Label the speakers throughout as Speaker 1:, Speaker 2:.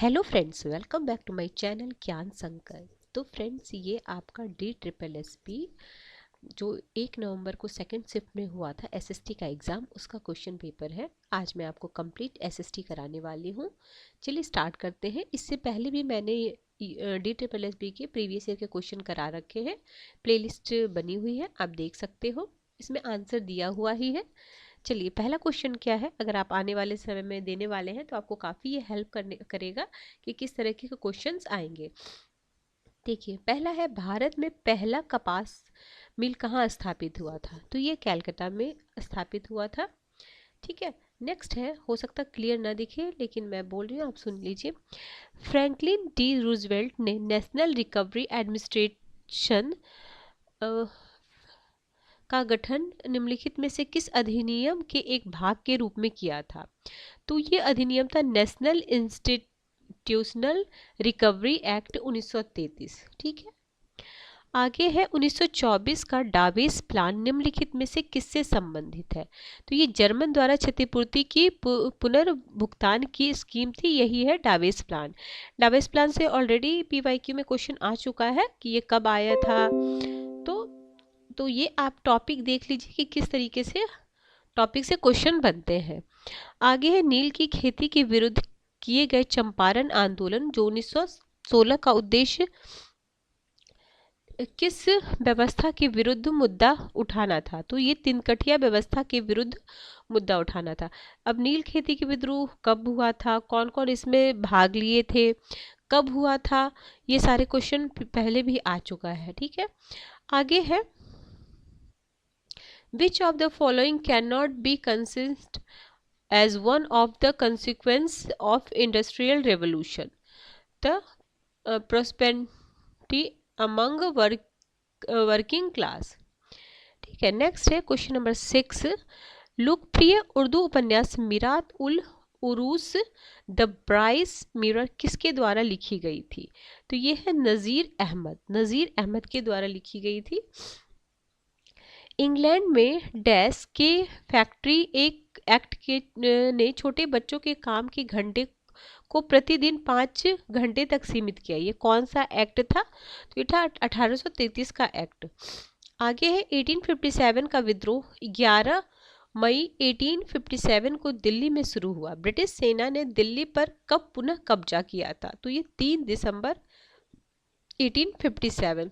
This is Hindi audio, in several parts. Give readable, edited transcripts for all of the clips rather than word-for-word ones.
Speaker 1: Hello friends, welcome back to my channel Gyan Sankar. तो फ्रेंड्स, ये आपका DSSP जो 1 नवंबर को सेकंड शिफ्ट में हुआ था एसएसटी का एग्ज़ाम, उसका क्वेश्चन पेपर है। आज मैं आपको कंप्लीट एसएसटी कराने वाली हूँ। चलिए स्टार्ट करते हैं। इससे पहले भी मैंने DSSP के प्रीवियस ईयर के क्वेश्चन करा रखे हैं। प्लेलिस्ट बनी हुई है, आप देख सकते हो। इसमें आंसर दिया हुआ ही है। चलिए, पहला क्वेश्चन क्या है, अगर आप आने वाले समय में देने वाले हैं तो आपको काफ़ी ये हेल्प करेगा कि किस तरह के क्वेश्चंस आएंगे। देखिए, पहला है, भारत में पहला कपास मिल कहाँ स्थापित हुआ था? तो ये कलकत्ता में स्थापित हुआ था। ठीक है। नेक्स्ट है, हो सकता क्लियर ना दिखे लेकिन मैं बोल रही हूँ, आप सुन लीजिए। फ्रैंकलिन डी रूजवेल्ट ने नेशनल रिकवरी एडमिनिस्ट्रेशन का गठन निम्नलिखित में से किस अधिनियम के एक भाग के रूप में किया था? तो ये अधिनियम था नेशनल इंस्टीट्यूशनल रिकवरी एक्ट 1933। ठीक है। आगे है, 1924 का डावेस प्लान निम्नलिखित में से किससे संबंधित है? तो ये जर्मन द्वारा क्षतिपूर्ति की पुनर्भुगतान की स्कीम थी, यही है डावेस प्लान। डावेस प्लान से ऑलरेडी पीवाईक्यू में क्वेश्चन आ चुका है कि ये कब आया था। तो ये आप टॉपिक देख लीजिए कि किस तरीके से टॉपिक से क्वेश्चन बनते हैं। आगे है, नील की खेती के विरुद्ध किए गए चंपारण आंदोलन जो 1916 का उद्देश्य किस व्यवस्था के विरुद्ध मुद्दा उठाना था? तो ये तिनकठिया व्यवस्था के विरुद्ध मुद्दा उठाना था। अब नील खेती के विद्रोह कब हुआ था, कौन कौन इसमें भाग लिए थे, कब हुआ था, ये सारे क्वेश्चन पहले भी आ चुका है। ठीक है। आगे है, which of the following cannot be considered as one of the consequence of industrial revolution? The prosperity among working class. ठीक है। नेक्स्ट है क्वेश्चन नंबर 6। लोकप्रिय उर्दू उपन्यास मिरात उल उरूस द ब्राइस मिरर किसके द्वारा लिखी गई थी? तो ये है नज़ीर अहमद के द्वारा लिखी गई थी। इंग्लैंड में डैश के फैक्ट्री एक एक्ट के ने छोटे बच्चों के काम के घंटे को प्रतिदिन 5 घंटे तक सीमित किया। ये कौन सा एक्ट था? तो ये था 1833 का एक्ट। आगे है, 1857 का विद्रोह 11 मई 1857 को दिल्ली में शुरू हुआ। ब्रिटिश सेना ने दिल्ली पर कब पुनः कब्जा किया था? तो ये 3 दिसंबर 1857।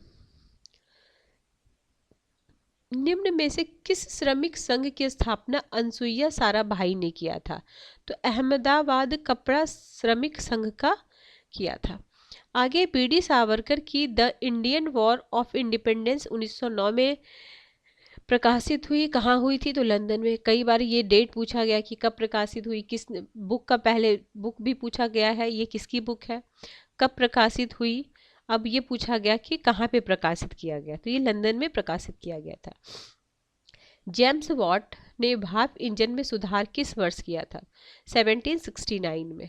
Speaker 1: निम्न में से किस श्रमिक संघ की स्थापना अनसुईया साराभाई ने किया था? तो अहमदाबाद कपड़ा श्रमिक संघ का किया था। आगे, बीडी सावरकर की the Indian war of independence 1909 में प्रकाशित हुई, कहाँ हुई थी? तो लंदन में। कई बार ये डेट पूछा गया कि कब प्रकाशित हुई, किस बुक का, पहले बुक भी पूछा गया है, ये किसकी बुक है, कब प्रकाशित हुई। अब ये पूछा गया कि कहाँ पे प्रकाशित किया गया, तो ये लंदन में प्रकाशित किया गया था। जेम्स वॉट ने भाप इंजन में सुधार किस वर्ष किया था? 1769 में।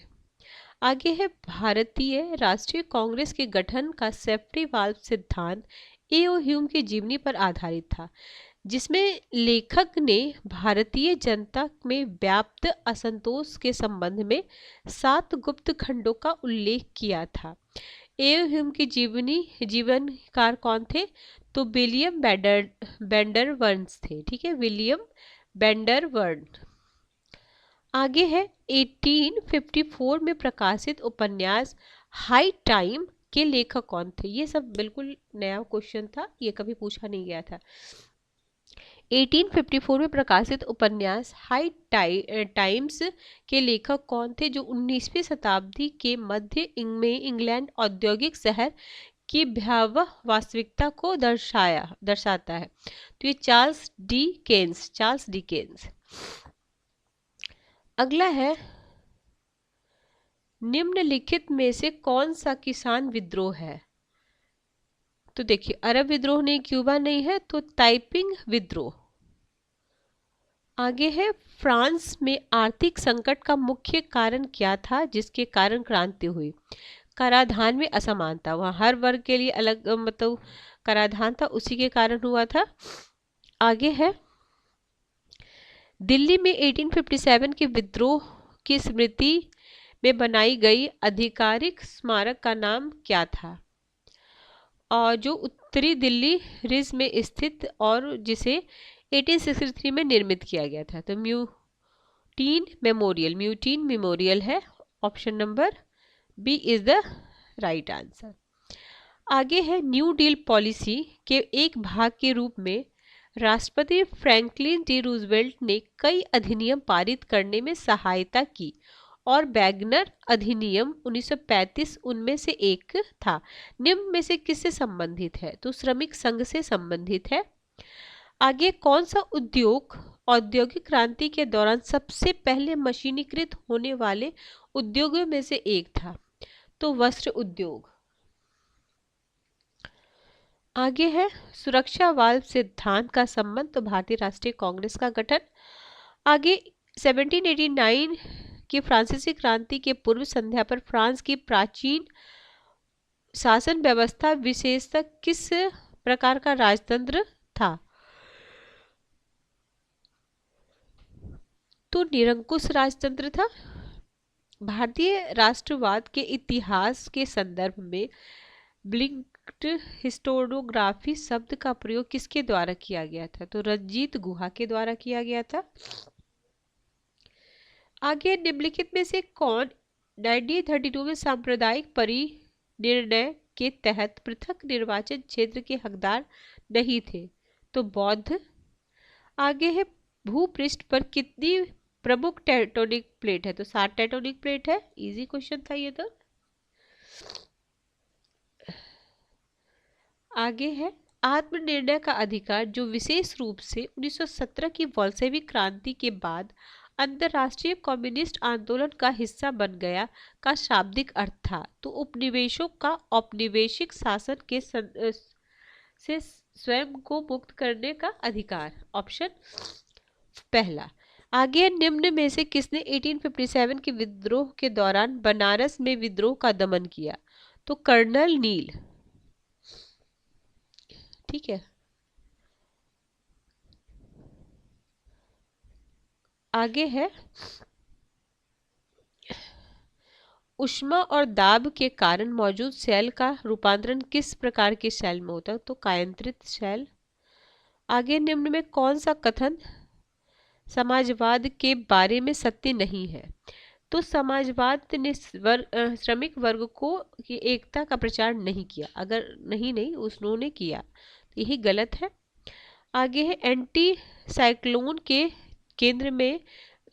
Speaker 1: आगे है, भारतीय राष्ट्रीय कांग्रेस के गठन का सेफ्टी वाल्व सिद्धांत ए.ओ. ह्यूम की जीवनी पर आधारित था, जिसमें लेखक ने भारतीय जनता में व्याप्त असंतोष के संबंध में 7 गुप्त खंडों का उल्लेख किया था। ए.ओ. ह्यूम की जीवनकार कौन थे? तो विलियम बेंडरवर्न्स थे। ठीक है, विलियम बेंडरवर्न। आगे है, 1854 में प्रकाशित उपन्यास हाई टाइम के लेखक कौन थे? ये सब बिल्कुल नया क्वेश्चन था, ये कभी पूछा नहीं गया था। 1854 में प्रकाशित उपन्यास हाई टाइम्स के लेखक कौन थे, जो 19वीं शताब्दी के मध्य में इंग्लैंड औद्योगिक शहर की भयावह वास्तविकता को दर्शाता है? तो ये चार्ल्स डिकेंस। अगला है, निम्नलिखित में से कौन सा किसान विद्रोह है? तो देखिए, अरब विद्रोह नहीं, क्यूबा नहीं है, तो ताइपिंग विद्रोह। आगे है, फ्रांस में आर्थिक संकट का मुख्य कारण क्या था जिसके कारण क्रांति हुई? कराधान में असमानता, वहाँ हर वर्ग के लिए अलग मतलब कराधान था, उसी के कारण हुआ था। आगे है, दिल्ली में 1857 के विद्रोह की स्मृति में बनाई गई आधिकारिक स्मारक का नाम क्या था? और जो उत्तरी दिल्ली रिज में स्थित और जिसे 1863 में निर्मित किया गया था, तो म्यूटीन मेमोरियल है। Option number B is the right answer. आगे है, न्यू डील पॉलिसी के एक भाग के रूप में राष्ट्रपति फ्रैंकलिन डी रूजवेल्ट ने कई अधिनियम पारित करने में सहायता की और वैगनर अधिनियम 1935 उनमें से एक था। निम्न में से किससे संबंधित है? तो श्रमिक संघ से संबंधित है। आगे, कौन सा उद्योग औद्योगिक क्रांति के दौरान सबसे पहले मशीनीकृत होने वाले उद्योगों में से एक था? तो वस्त्र उद्योग। आगे है, सुरक्षावाद सिद्धांत का संबंध, तो भारतीय राष्ट्रीय कांग्रेस का गठन। आगे, 1789 की फ्रांसीसी क्रांति के पूर्व संध्या पर फ्रांस की प्राचीन शासन व्यवस्था विशेषतः किस प्रकार का राजतंत्र था? तो निरंकुश राजतंत्र था। भारतीय राष्ट्रवाद के इतिहास के संदर्भ में ब्लिंक्ड हिस्टोरियोग्राफी शब्द का प्रयोग किसके द्वारा किया गया था? तो रंजीत गुहा के द्वारा किया गया था। आगे, निम्नलिखित में से कौन 1932 में सांप्रदायिक परिनिर्णय के तहत पृथक निर्वाचन क्षेत्र के हकदार नहीं थे? तो बौद्ध। आगे है, भूपृष्ठ पर कितनी प्रमुख टेक्टोनिक प्लेट है? तो 7 टेक्टोनिक प्लेट है। इजी क्वेश्चन था ये तो। आगे है, आत्मनिर्णय का अधिकार जो विशेष रूप से 1917 की बोल्शेविक क्रांति के बाद अंतर्राष्ट्रीय कम्युनिस्ट आंदोलन का हिस्सा बन गया का शाब्दिक अर्थ था? तो उपनिवेशों का औपनिवेशिक शासन के से स्वयं को मुक्त करने का अधिकार। ऑप्शन पहला। आगे, निम्न में से किसने 1857 के विद्रोह के दौरान बनारस में विद्रोह का दमन किया? तो कर्नल नील। ठीक है। आगे है, ऊष्मा और दाब के कारण मौजूद सेल का रूपांतरण किस प्रकार के सेल में होता है? तो कायांतरित सेल। आगे, निम्न में कौन सा कथन समाजवाद के बारे में सत्य नहीं है? तो समाजवाद ने श्रमिक वर्ग को की एकता का प्रचार नहीं किया। अगर नहीं उन्होंने किया, यही गलत है। आगे है, एंटी साइक्लोन के केंद्र में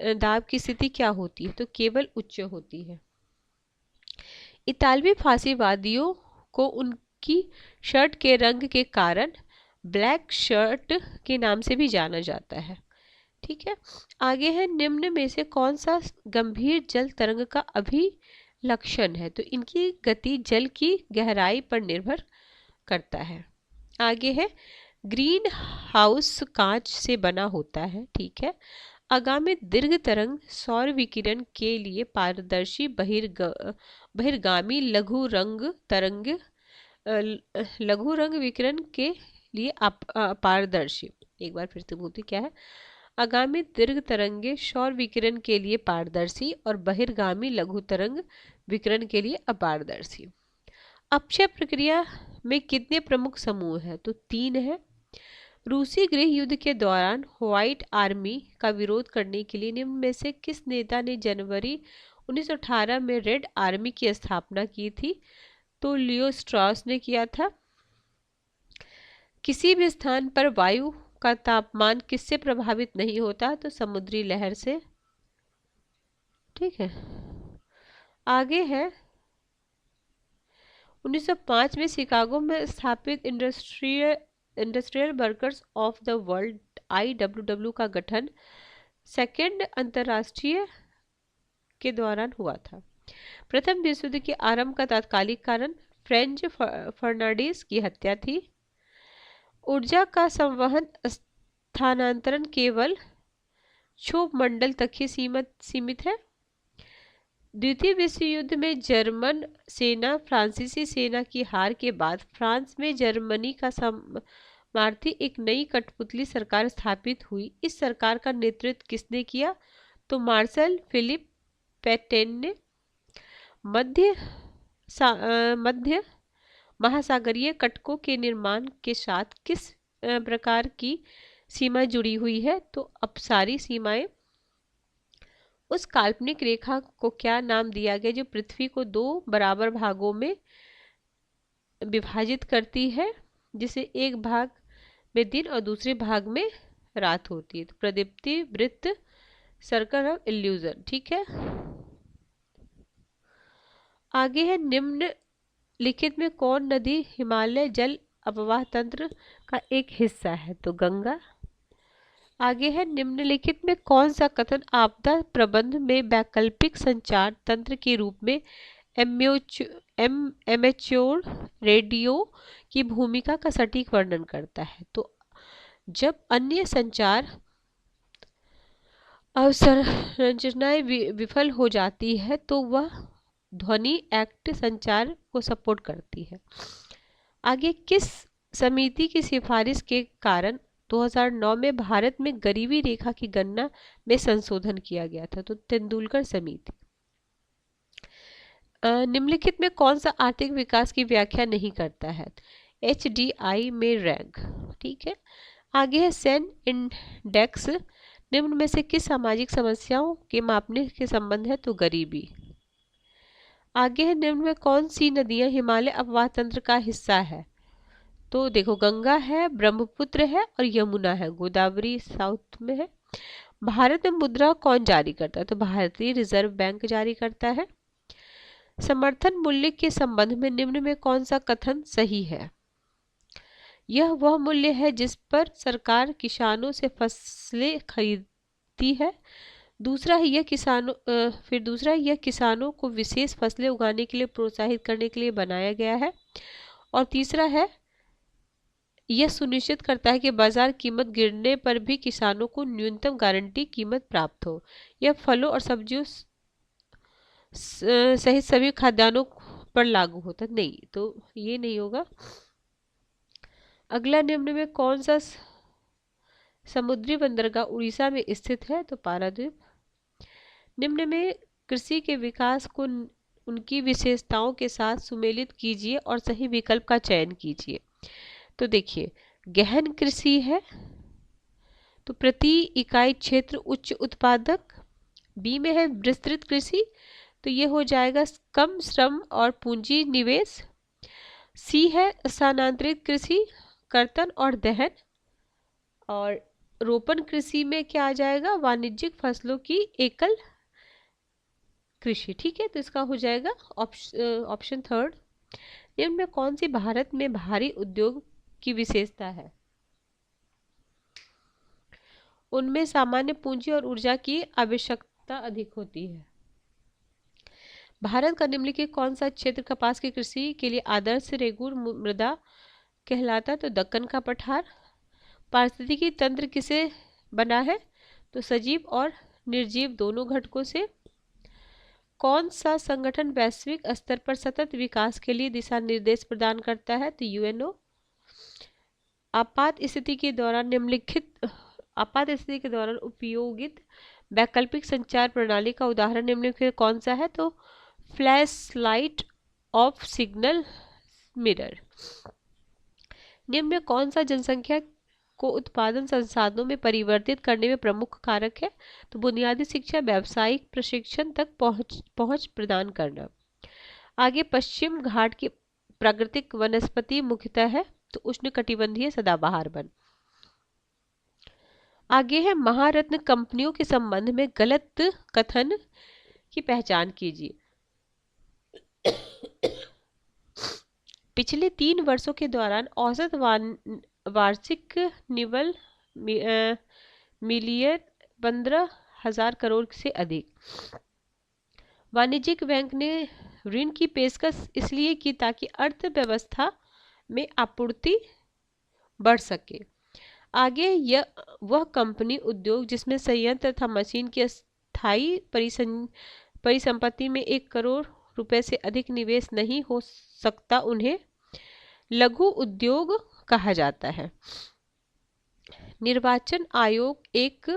Speaker 1: दाब की स्थिति क्या होती है? तो केवल उच्च होती है। इतालवी फांसीवादियों को उनकी शर्ट के रंग के कारण ब्लैक शर्ट के नाम से भी जाना जाता है। ठीक है। आगे है, निम्न में से कौन सा गंभीर जल तरंग का अभिलक्षण है? तो इनकी गति जल की गहराई पर निर्भर करता है। आगे है, ग्रीन हाउस कांच से बना होता है। ठीक है। आगामी दीर्घ तरंग सौर विकिरण के लिए पारदर्शी बहिर्गामी लघु रंग विकिरण के लिए पारदर्शी। एक बार फिर से बोलती, क्या है? आगामी दीर्घ तरंगे सौर विकिरण के लिए पारदर्शी और बहिर्गामी लघु तरंग विकिरण के लिए अपारदर्शी। अपक्षय प्रक्रिया में कितने प्रमुख समूह हैं? तो 3 है। रूसी गृह युद्ध के दौरान व्हाइट आर्मी का विरोध करने के लिए निम्न में से किस नेता ने जनवरी 1918 में रेड आर्मी की स्थापना की थी? तो लियो स्ट्रॉस ने किया था। किसी भी स्थान पर वायु का तापमान किससे प्रभावित नहीं होता? तो समुद्री लहर से। ठीक है। आगे है, 1905 में शिकागो में स्थापित industrial workers of the world IWW का गठन सेकेंड अंतरराष्ट्रीय के दौरान हुआ था। प्रथम विश्व युद्ध के आरंभ का तात्कालिक कारण फ्रेंच फर्नांडीज की हत्या थी। ऊर्जा का संवहन स्थानांतरण केवल क्षोभ मंडल तक ही सीमित है। द्वितीय विश्व युद्ध में जर्मन सेना फ्रांसीसी सेना की हार के बाद फ्रांस में जर्मनी का समर्थी एक नई कठपुतली सरकार स्थापित हुई। इस सरकार का नेतृत्व किसने किया? तो मार्शल फिलिप पेटेन ने। मध्य मध्य महासागरीय कटकों के निर्माण के साथ किस प्रकार की सीमा जुड़ी हुई है? तो अपसारी सीमाएं। उस काल्पनिक रेखा को क्या नाम दिया गया जो पृथ्वी को दो बराबर भागों में विभाजित करती है, जिसे एक भाग में दिन और दूसरे भाग में रात होती है? तो प्रदीप्ति वृत्त, सर्कल ऑफ इल्यूजन। ठीक है, आगे है निम्नलिखित में कौन नदी हिमालय जल अपवाह तंत्र का एक हिस्सा है? तो गंगा। आगे है निम्नलिखित में कौन सा कथन आपदा प्रबंध में वैकल्पिक संचार तंत्र के रूप में एमेच्योर रेडियो की भूमिका का सटीक वर्णन करता है? तो जब अन्य संचार अवसंरचनाएं विफल हो जाती है तो वह ध्वनि एक्ट संचार को सपोर्ट करती है। आगे किस समिति की सिफारिश के कारण 2009 में भारत में गरीबी रेखा की गणना में संशोधन किया गया था? तो तेंदुलकर समिति। निम्नलिखित में कौन सा आर्थिक विकास की व्याख्या नहीं करता है? HDI में रैंक। ठीक है, आगे है सेन इंडेक्स निम्न में से किस सामाजिक समस्याओं के मापने के संबंध है? तो गरीबी। आगे है निम्न में कौन सी नदियां हिमालय अपवाह तंत्र का हिस्सा है? तो देखो गंगा है, ब्रह्मपुत्र है और यमुना है। गोदावरी साउथ में है। भारत में मुद्रा कौन जारी करता है? तो भारतीय रिजर्व बैंक जारी करता है। समर्थन मूल्य के संबंध में निम्न में कौन सा कथन सही है? यह वह मूल्य है जिस पर सरकार किसानों से फसलें खरीदती है। दूसरा है यह किसानों को विशेष फसलें उगाने के लिए प्रोत्साहित करने के लिए बनाया गया है। और तीसरा है यह सुनिश्चित करता है कि बाजार कीमत गिरने पर भी किसानों को न्यूनतम गारंटी कीमत प्राप्त हो। यह फलों और सब्जियों सहित सभी खाद्यान्नों पर लागू होता नहीं, तो ये नहीं होगा। अगला निम्न में कौन सा समुद्री बंदरगाह उड़ीसा में स्थित है? तो पारादीप। निम्न में कृषि के विकास को उनकी विशेषताओं के साथ सुमेलित कीजिए और सही विकल्प का चयन कीजिए। तो देखिए गहन कृषि है तो प्रति इकाई क्षेत्र उच्च उत्पादक। बी में है विस्तृत कृषि, तो ये हो जाएगा कम श्रम और पूंजी निवेश। सी है स्थानांतरित कृषि, कर्तन और दहन। और रोपण कृषि में क्या आ जाएगा? वाणिज्यिक फसलों की एकल कृषि। ठीक है, तो इसका हो जाएगा ऑप्शन थर्ड। निम्न में कौन सी भारत में भारी उद्योग की विशेषता है? उनमें सामान्य पूंजी और ऊर्जा की आवश्यकता अधिक होती है। भारत का निम्नलिखित कौन सा क्षेत्र कपास की कृषि के लिए आदर्श रेगुर मृदा कहलाता है? तो दक्कन का पठार। पारिस्थितिकी तंत्र किसे बना है? तो सजीव और निर्जीव दोनों घटकों से। कौन सा संगठन वैश्विक स्तर पर सतत विकास के लिए दिशा निर्देश प्रदान करता है? तो UNO। आपात स्थिति के दौरान उपयोगित वैकल्पिक संचार प्रणाली का उदाहरण निम्नलिखित कौन सा है? तो flash light of signal mirror. निम्न में कौन सा जनसंख्या को उत्पादन संसाधनों में परिवर्तित करने में प्रमुख कारक है? तो बुनियादी शिक्षा, व्यावसायिक प्रशिक्षण तक पहुंच प्रदान करना। आगे पश्चिम घाट की प्राकृतिक वनस्पति मुख्यतः है तो उष्णकटिबंधीय सदाबहार वन। आगे है महारत्न कंपनियों के संबंध में गलत कथन की पहचान कीजिए। पिछले 3 वर्षों के दौरान औसत वार्षिक निवल मिलियन 15,000 करोड़ से अधिक। वाणिज्यिक बैंक ने ऋण की पेशकश इसलिए की ताकि अर्थव्यवस्था में आपूर्ति बढ़ सके। आगे यह वह कंपनी उद्योग जिसमें संयंत्र तथा मशीन की स्थायी परिसंपत्ति में 1 करोड़ रुपए से अधिक निवेश नहीं हो सकता उन्हें लघु उद्योग कहा जाता है। निर्वाचन आयोग एक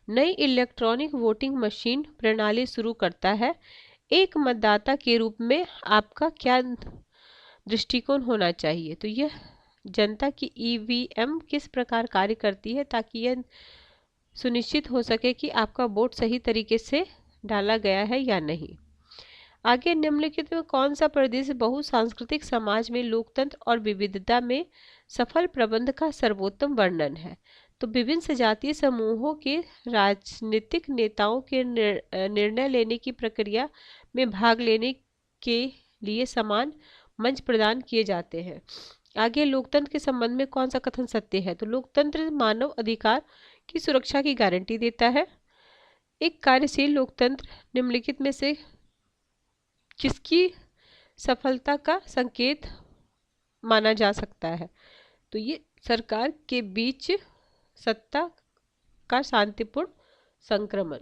Speaker 1: नई इलेक्ट्रॉनिक वोटिंग मशीन प्रणाली शुरू करता है। एक मतदाता के रूप में आपका क्या दृष्टिकोण होना चाहिए? तो यह जनता की ईवीएम किस प्रकार कार्य करती है ताकि यह सुनिश्चित हो सके कि आपका वोट सही तरीके से डाला गया है या नहीं। आगे निम्नलिखित में कौन सा प्रदेश बहुसांस्कृतिक समाज में लोकतंत्र और विविधता में सफल प्रबंध का सर्वोत्तम वर्णन है? तो विभिन्न सजातीय समूहों के राजनीतिक नेताओं के निर्णय लेने की प्रक्रिया में भाग लेने के लिए समान मंच प्रदान किए जाते हैं। आगे लोकतंत्र के संबंध में कौन सा कथन सत्य है? तो लोकतंत्र मानव अधिकार की सुरक्षा की गारंटी देता है। एक कार्यशील लोकतंत्र निम्नलिखित में से किसकी सफलता का संकेत माना जा सकता है? तो ये सरकार के बीच सत्ता का शांतिपूर्ण संक्रमण।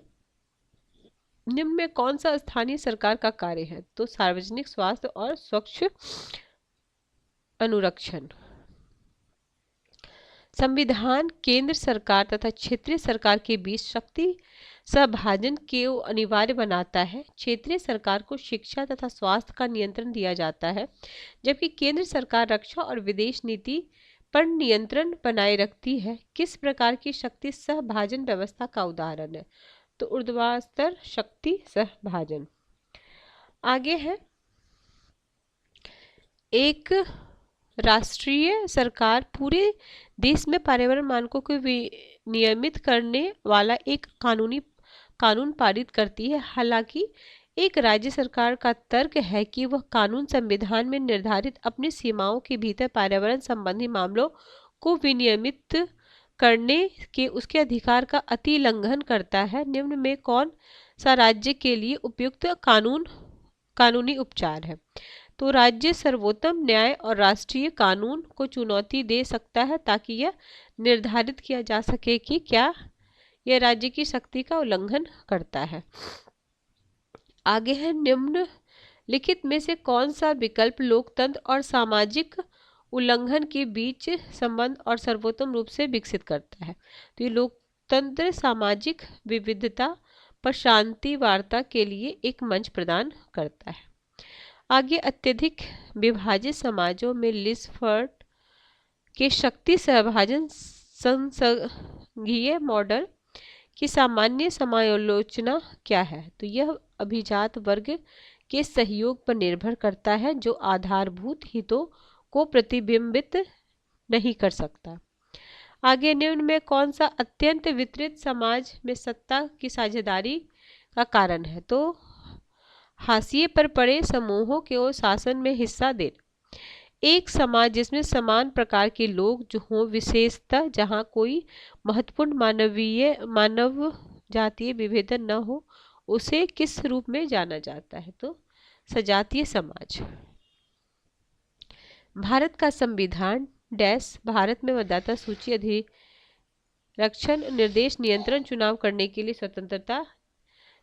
Speaker 1: निम्न में कौन सा स्थानीय सरकार का कार्य है? तो सार्वजनिक स्वास्थ्य और स्वच्छ अनुरक्षण। संविधान केंद्र सरकार तथा क्षेत्रीय सरकार के बीच शक्ति सभाजन को अनिवार्य बनाता है। क्षेत्रीय सरकार को शिक्षा तथा स्वास्थ्य का नियंत्रण दिया जाता है, जबकि केंद्र सरकार रक्षा और विदेश नीति पर नियंत्रण बनाए रखती है। किस प्रकार की शक्ति सहभाजन व्यवस्था का उदाहरण है? तो ऊर्ध्वाधर शक्ति सहभाजन। आगे है एक राष्ट्रीय सरकार पूरे देश में पर्यावरण मानकों को नियमित करने वाला एक कानून पारित करती है। हालांकि एक राज्य सरकार का तर्क है कि वह कानून संविधान में निर्धारित अपनी सीमाओं के भीतर पर्यावरण संबंधी मामलों को विनियमित करने के उसके अधिकार का अतिलंघन करता है। निम्न में कौन सा राज्य के लिए उपयुक्त कानूनी उपचार है? तो राज्य सर्वोत्तम न्याय और राष्ट्रीय कानून को चुनौती दे सकता है ताकि यह निर्धारित किया जा सके कि क्या यह राज्य की शक्ति का उल्लंघन करता है। आगे है निम्नलिखित में से कौन सा विकल्प लोकतंत्र और सामाजिक उल्लंघन के बीच संबंध और सर्वोत्तम रूप से विकसित करता है? तो ये लोकतंत्र सामाजिक विविधता पर शांति वार्ता के लिए एक मंच प्रदान करता है। आगे अत्यधिक विभाजित समाजों में लिसफर्ट के शक्ति सहभाजन संसंघीय मॉडल की सामान्य समालोचना क्या है? तो यह अभिजात वर्ग के सहयोग पर निर्भर करता है जो आधारभूत हितों को प्रतिबिंबित नहीं कर सकता। आगे निम्न में कौन सा अत्यंत वितरित समाज में सत्ता की साझेदारी का कारण है? तो हाशिए पर पड़े समूहों के शासन में हिस्सा देना। एक समाज जिसमें समान प्रकार के लोग जो हों, विशेषतः जहां कोई महत्वपूर्ण मानव जातीय विभेदन न हो, उसे किस रूप में जाना जाता है? तो सजातीय समाज। भारत का संविधान डैश भारत में मतदाता सूची अधिरक्षण निर्देश नियंत्रण चुनाव करने के लिए स्वतंत्रता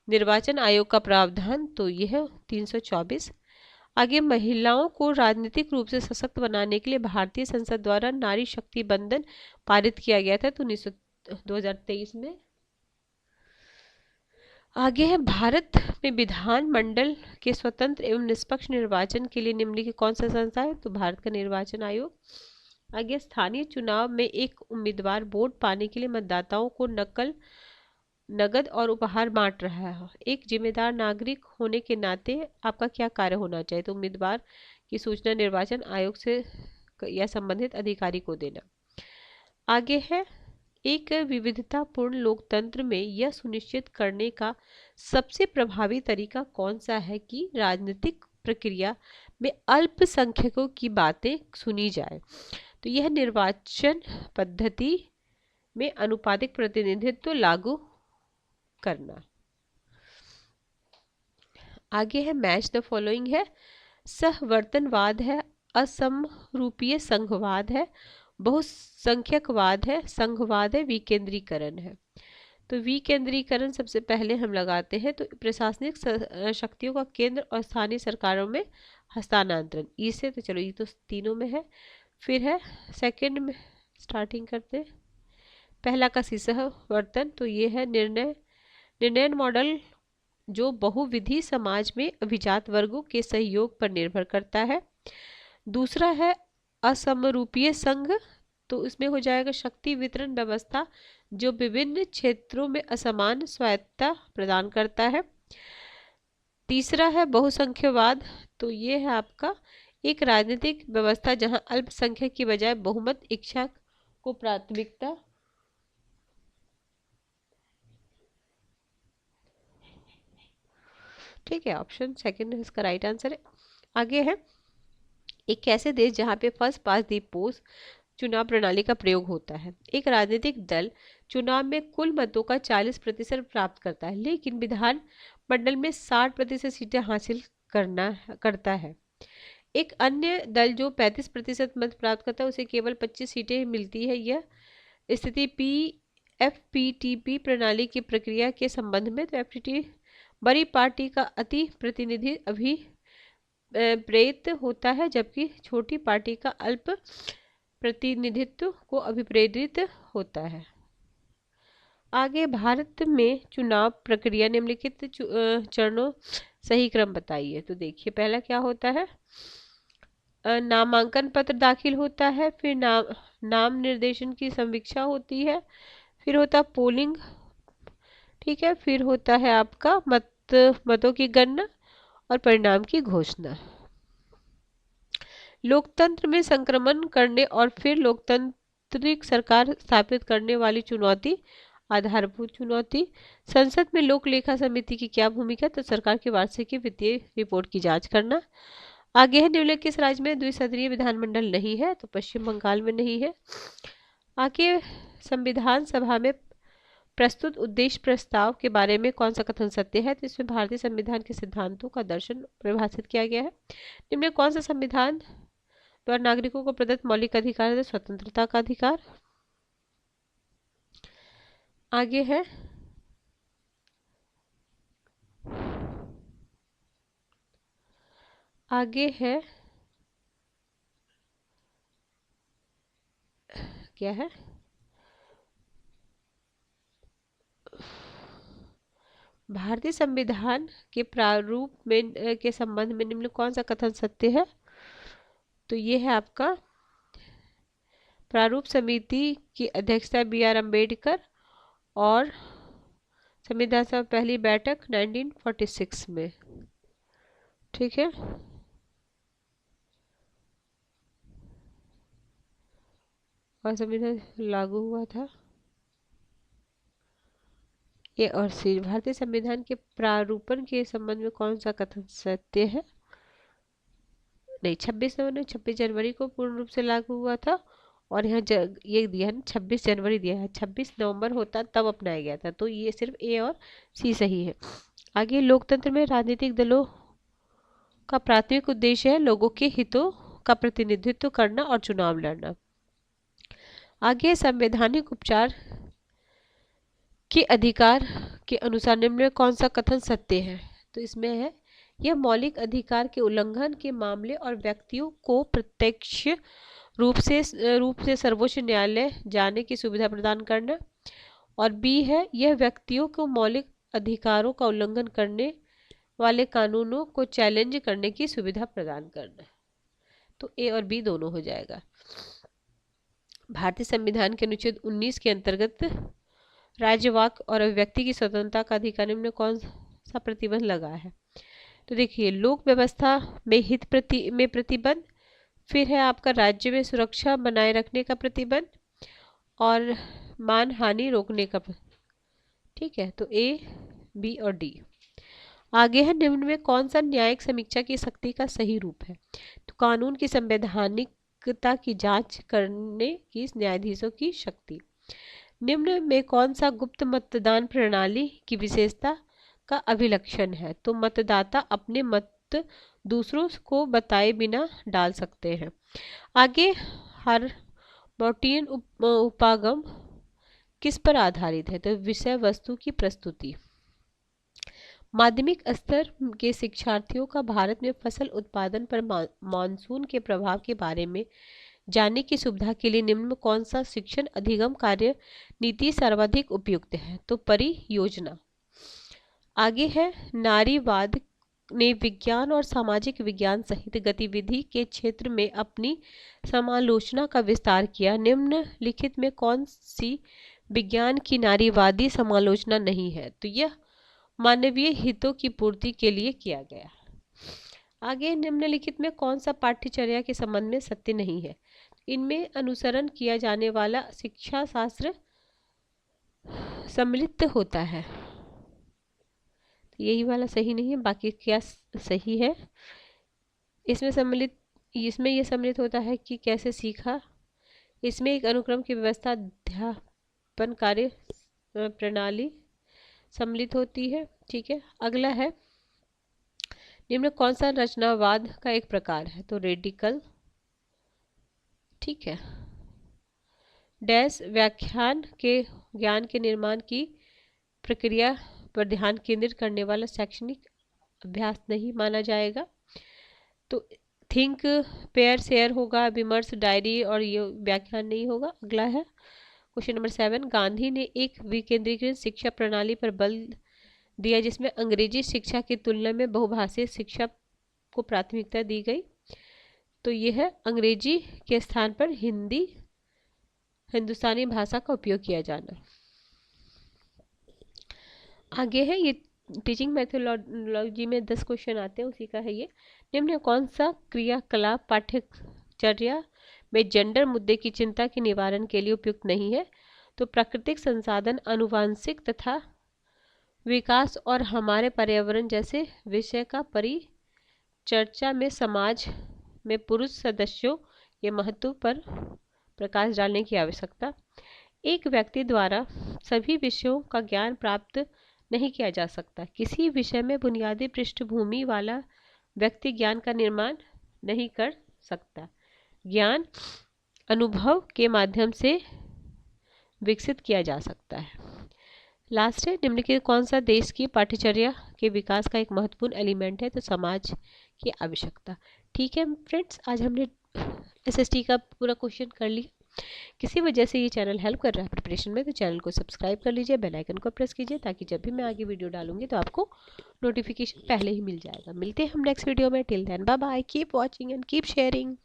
Speaker 1: निर्वाचन आयोग का प्रावधान। तो यह 324। आगे महिलाओं को राजनीतिक रूप से सशक्त बनाने के लिए भारतीय संसद द्वारा नारी शक्ति बंधन पारित किया गया था, तो 2023 में। आगे है भारत में विधान मंडल के स्वतंत्र एवं निष्पक्ष निर्वाचन के लिए निम्नलिखित कौन सा संस्था है? तो भारत का निर्वाचन आयोग। आगे स्थानीय चुनाव में एक उम्मीदवार वोट पाने के लिए मतदाताओं को नगद और उपहार बांट रहा है। एक जिम्मेदार नागरिक होने के नाते आपका क्या कार्य होना चाहिए? तो उम्मीदवार की सूचना निर्वाचन आयोग से या संबंधित अधिकारी को देना। आगे है एक विविधतापूर्ण लोकतंत्र में यह सुनिश्चित करने का सबसे प्रभावी तरीका कौन सा है कि राजनीतिक प्रक्रिया में अल्पसंख्यकों की बातें सुनी जाए? तो यह निर्वाचन पद्धति में अनुपातिक प्रतिनिधित्व लागू करना। आगे है मैच द फॉलोइंग है, सहवर्तनवाद है, असमरूपीय संघवाद है, बहुसंख्यकवाद है, संघवाद है, विकेंद्रीकरण है। तो विकेंद्रीकरण सबसे पहले हम लगाते हैं। तो प्रशासनिक शक्तियों का केंद्र और स्थानीय सरकारों में हस्तांतरण, इसे तो चलो ये तो तीनों में है। फिर है सेकंड में स्टार्टिंग करते हैं, पहला का सहवर्तन, तो ये है निर्णय मॉडल जो बहुविधि समाज में अभिजात वर्गों के सहयोग पर निर्भर करता है। दूसरा है असमरूपीय संघ, तो इसमें हो जाएगा शक्ति वितरण व्यवस्था जो विभिन्न क्षेत्रों में असमान स्वायत्तता प्रदान करता है। तीसरा है बहुसंख्यवाद, तो ये है आपका एक राजनीतिक व्यवस्था जहां अल्पसंख्यक की बजाय बहुमत इच्छा को प्राथमिकता। ठीक है, ऑप्शन सेकंड इसका राइट आंसर है। आगे है एक ऐसे देश जहां पे फर्स्ट पास द पोस्ट चुनाव प्रणाली का प्रयोग होता है। एक राजनीतिक दल चुनाव में कुल मतों का 40% प्राप्त करता है, लेकिन विधान मंडल में 60% सीटें हासिल करता है। एक अन्य दल जो 35% मत प्राप्त करता है उसे केवल 25 सीटें मिलती है। यह स्थिति एफपीटीपी प्रणाली की प्रक्रिया के संबंध में, तो एफपीटी बड़ी पार्टी का अति प्रतिनिधि अभिप्रेत होता है, जबकि छोटी पार्टी का अल्प प्रतिनिधित्व को अभिप्रेरित होता है। आगे भारत में चुनाव प्रक्रिया निम्नलिखित चरणों सही क्रम बताइए। तो देखिए पहला क्या होता है, नामांकन पत्र दाखिल होता है, फिर नाम निर्देशन की समीक्षा होती है, फिर होता पोलिंग, ठीक है, फिर होता है आपका मतों की गणना और परिणाम की घोषणा। लोकतंत्र में संक्रमण करने और फिर लोकतांत्रिक सरकार स्थापित करने वाली चुनौती, आधारभूत चुनौती। संसद में लोक लेखा समिति की क्या भूमिका, तो सरकार की वार्षिक वित्तीय रिपोर्ट की जांच करना। आगे है निम्नलिखित किस राज्य में द्विसदनीय विधानमंडल नहीं है, तो पश्चिम बंगाल में नहीं है। आगे संविधान सभा में प्रस्तुत उद्देश्य प्रस्ताव के बारे में कौन सा कथन सत्य है, तो इसमें भारतीय संविधान के सिद्धांतों का दर्शन परिभाषित किया गया है। निम्न कौन सा संविधान द्वारा नागरिकों को प्रदत्त मौलिक अधिकार है, स्वतंत्रता का अधिकार। आगे है क्या है, भारतीय संविधान के प्रारूप में के संबंध में निम्न कौन सा कथन सत्य है, तो ये है आपका प्रारूप समिति की अध्यक्षता बी.आर. अम्बेडकर और संविधान सभा पहली बैठक 1946 में, ठीक है। और संविधान लागू हुआ था ए और सी। भारतीय संविधान के प्रारूपण के संबंध में कौन सा कथन सत्य है, नहीं 26 जनवरी को पूर्ण रूप से लागू हुआ था, और यहाँ ये दिया है 26 जनवरी दिया है, 26 नवंबर होता तब अपनाया गया था, तो ये सिर्फ ए और सी सही है। आगे लोकतंत्र में राजनीतिक दलों का प्राथमिक उद्देश्य है लोगों के हितों का प्रतिनिधित्व करना और चुनाव लड़ना। आगे संवैधानिक उपचार के अधिकार के अनुसार निम्न में कौन सा कथन सत्य है, तो इसमें है यह मौलिक अधिकार के उल्लंघन के मामले और व्यक्तियों को प्रत्यक्ष रूप से सर्वोच्च न्यायालय जाने की सुविधा प्रदान करना। और बी है यह व्यक्तियों को मौलिक अधिकारों का उल्लंघन करने वाले कानूनों को चैलेंज करने की सुविधा प्रदान करना। तो ए और बी दोनों हो जाएगा। भारतीय संविधान के अनुच्छेद 19 के अंतर्गत राज्यवाक और अभिव्यक्ति की स्वतंत्रता का अधिकार में कौन सा प्रतिबंध लगा है, तो देखिए लोक व्यवस्था में में प्रतिबंध, फिर है आपका राज्य में सुरक्षा बनाए रखने का प्रतिबंध और मानहानि रोकने का, ठीक है। तो ए, बी और डी। आगे है निम्न में कौन सा न्यायिक समीक्षा की शक्ति का सही रूप है, तो कानून की संवैधानिकता की जांच करने की न्यायाधीशों की शक्ति। निम्न में कौन सा गुप्त मतदान प्रणाली की विशेषता का अभिलक्षण है, तो मतदाता अपने मत दूसरों को बताए बिना डाल सकते हैं। आगे हार्मोनियन उपागम किस पर आधारित है, तो विषय वस्तु की प्रस्तुति। माध्यमिक स्तर के शिक्षार्थियों का भारत में फसल उत्पादन पर मानसून के प्रभाव के बारे में जानने की सुविधा के लिए निम्न में कौन सा शिक्षण अधिगम कार्य नीति सर्वाधिक उपयुक्त है, तो परियोजना। आगे है, नारीवाद ने विज्ञान और सामाजिक विज्ञान सहित गतिविधि के क्षेत्र में अपनी समालोचना का विस्तार किया। निम्नलिखित में कौन सी विज्ञान की नारीवादी समालोचना नहीं है? तो यह मानवीय हितों की पूर्ति के लिए किया गया। आगे, निम्नलिखित में कौन सा पाठ्यचर्या के संबंध में सत्य नहीं है? इनमें अनुसरण किया जाने वाला शिक्षा शास्त्र सम्मिलित होता है, यही वाला सही नहीं है, बाकी क्या सही है? इसमें यह सम्मिलित होता है कि कैसे सीखा। इसमें एक अनुक्रम की व्यवस्था, अध्यापन कार्य प्रणाली सम्मिलित होती है। ठीक है, अगला है, निम्न कौन सा रचनावाद का एक प्रकार है? तो रेडिकल। ठीक है, डैश व्याख्यान के ज्ञान के निर्माण की प्रक्रिया पर ध्यान केंद्रित करने वाला शैक्षणिक अभ्यास नहीं माना जाएगा। तो थिंक पेयर शेयर होगा, विमर्श डायरी, और ये व्याख्यान नहीं होगा। अगला है क्वेश्चन नंबर 7, गांधी ने एक विकेंद्रीकृत शिक्षा प्रणाली पर बल दिया जिसमें अंग्रेजी शिक्षा की तुलना में बहुभाषीय शिक्षा को प्राथमिकता दी गई। तो यह है अंग्रेजी के स्थान पर हिंदुस्तानी भाषा का उपयोग किया जाना। आगे है, ये टीचिंग मेथोडोलॉजी में 10 क्वेश्चन आते हैं, उसी का है ये। निम्न कौन सा क्रियाकलाप पाठ्यचर्या में जेंडर मुद्दे की चिंता के निवारण के लिए उपयुक्त नहीं है? तो प्राकृतिक संसाधन, आनुवंशिक तथा विकास और हमारे पर्यावरण जैसे विषय का परिचर्चा में समाज में पुरुष सदस्यों के महत्व पर प्रकाश डालने की आवश्यकता। एक व्यक्ति द्वारा सभी विषयों का ज्ञान प्राप्त नहीं किया जा सकता। किसी विषय में बुनियादी पृष्ठभूमि वाला व्यक्ति ज्ञान का निर्माण नहीं कर सकता। ज्ञान अनुभव के माध्यम से विकसित किया जा सकता है। लास्ट है, निम्नलिखित कौन सा देश की पाठ्यचर्या के विकास का एक महत्वपूर्ण एलिमेंट है? तो समाज की आवश्यकता। ठीक है फ्रेंड्स, आज हमने एसएसटी का पूरा क्वेश्चन कर लिया। किसी वजह से ये चैनल हेल्प कर रहा है प्रिपरेशन में, तो चैनल को सब्सक्राइब कर लीजिए, बेल आइकन को प्रेस कीजिए, ताकि जब भी मैं आगे वीडियो डालूंगी तो आपको नोटिफिकेशन पहले ही मिल जाएगा। मिलते हैं हम नेक्स्ट वीडियो में। Till then bye bye, keep watching and keep sharing.